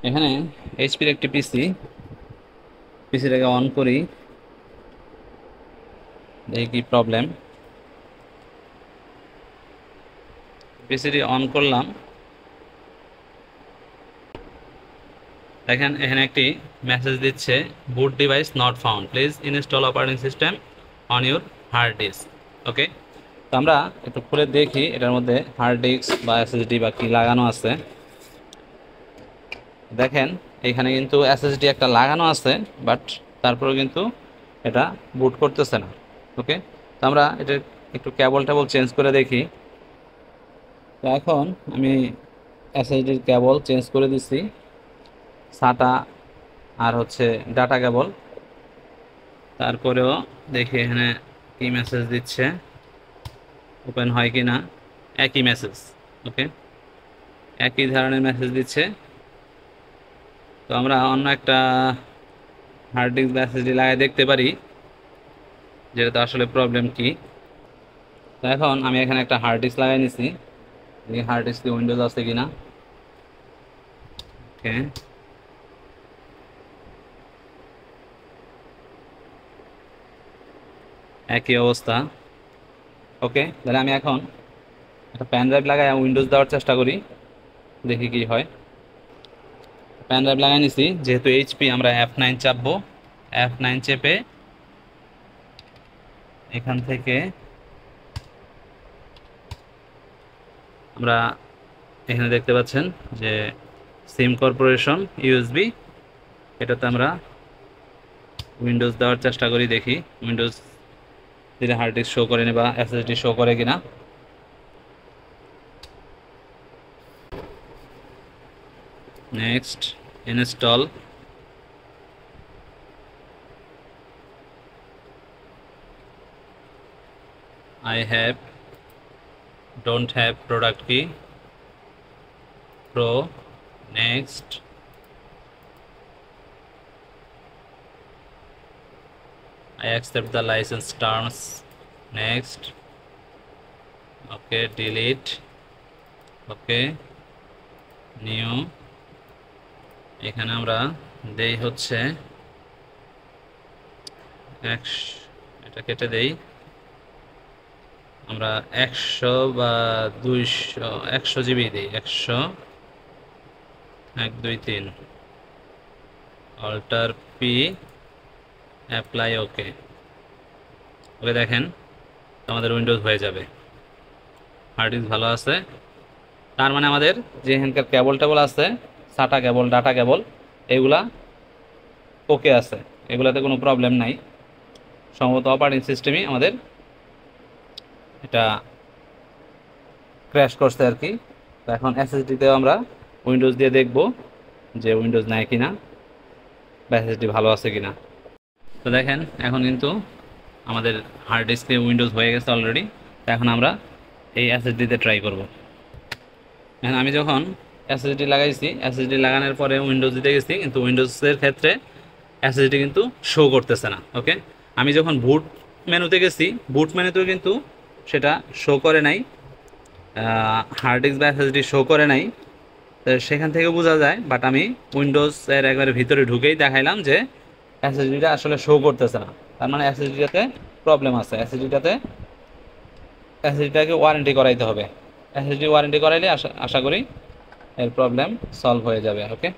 এখানে এইচপির একটি পিসিটাকে অন করি, দেখি কি প্রবলেম। পিসিটি অন করলাম, দেখেন এখানে একটি মেসেজ দিচ্ছে, boot device not found, please install operating system on your hard disk. Okay, তো আমরা একটু খুলে দেখি এটার মধ্যে হার্ড ডিস্ক বা এসএসডি বা কি লাগানো আছে। দেখেন এখানে কিন্তু এসএসডি একটা লাগানো আছে, বাট তারপরেও কিন্তু এটা বুট করতেছে না। ওকে, তো আমরা এটা একটু কেবল চেঞ্জ করে দেখি। তো এখন আমি এসএসডির কেবল চেঞ্জ করে দিচ্ছি, সাটা আর হচ্ছে ডাটা কেবল। তারপরেও দেখি এখানে কি মেসেজ দিচ্ছে, ওপেন হয় কি না। একই মেসেজ, ওকে, একই ধরনের মেসেজ দিচ্ছে। তো আমরা অন্য একটা হার্ড ডিস্ক বা এসএসডি লাগাই দেখতে পারি যেটা আসলে প্রবলেম কি। তো এখন আমি এখানে একটা হার্ড ডিস্ক লাগাই নিছি, দেখি হার্ড ডিস্কে উইন্ডোজ আছে কিনা। ওকে, একই অবস্থা। ওকে, তাহলে আমি এখন একটা প্যান ড্রাইভ লাগাই উইন্ডোজ দেওয়ার চেষ্টা করি, দেখি কি হয়। প্যান ড্রাইভ লাগাই নিছি, যেহেতু এইচপি আমরা F9 চাপবো। F9 চেপে এখান থেকে আমরা এখানে দেখতে পাচ্ছেন যে সিম কর্পোরেশন ইউএসবি, এটাতে আমরা উইন্ডোজ দেওয়ার চেষ্টা করি, দেখি উইন্ডোজ দিলে হার্ড ডিস্ক শো করে নি বা এসএসডি শো করে কিনা। Next, install. don't have product key pro. Next, I accept the license terms. Next, okay, delete. Okay, new। এখানে আমরা দেই হচ্ছে এটা কেটে দেই, আমরা 100 বা 200, 100 জিবি দিই, 100, 1 2 3, অল্টার পি, অ্যাপ্লাই। ওকে, ওকে, দেখেন আমাদের উইন্ডোজ হয়ে যাবে, হার্ড ডিস্ক ভালো আছে। তার মানে আমাদের যে এখানকার কেবল টেবল আছে, সাটা কেবল, ডাটা কেবল, এগুলা ওকে আছে, এগুলাতে কোনো প্রবলেম নাই। সম্ভবত অপারেটিং সিস্টেমই আমাদের এটা ক্র্যাশ করছে আর কি। তো এখন এসএসডিতেও আমরা উইন্ডোজ দিয়ে দেখব যে উইন্ডোজ নেয় কিনা বা এসএসডি ভালো আছে কিনা। তো দেখেন এখন কিন্তু আমাদের হার্ড ডিস্কে উইন্ডোজ হয়ে গেছে অলরেডি। এখন আমরা এই এসএসডিতে ট্রাই করব। এখন আমি যখন এসএসডি লাগাইছি, এসএসডি লাগানোর পরে উইন্ডোজ দিতে গেছি, কিন্তু উইন্ডোজের ক্ষেত্রে এসএসডি কিন্তু শো করতেছে না। ওকে, আমি যখন বুট মেনুতে গেছি, বুট মেনুতেও কিন্তু সেটা শো করে নাই, হার্ড ডিস্ক বা এসএসডি শো করে নাই। তো সেখান থেকে বোঝা যায়, বাট আমি উইন্ডোজের একবারে ভিতরে ঢুকেই দেখাইলাম যে এসএসডিটা আসলে শো করতেছে না। তার মানে এসএসডিটাতে প্রবলেম আছে, এসএসডিটাকে ওয়ারেন্টি করাইতে হবে। এসএসডি ওয়ারেন্টি করাইলে আশা করি এর প্রবলেম সলভ হয়ে যাবে। ওকে।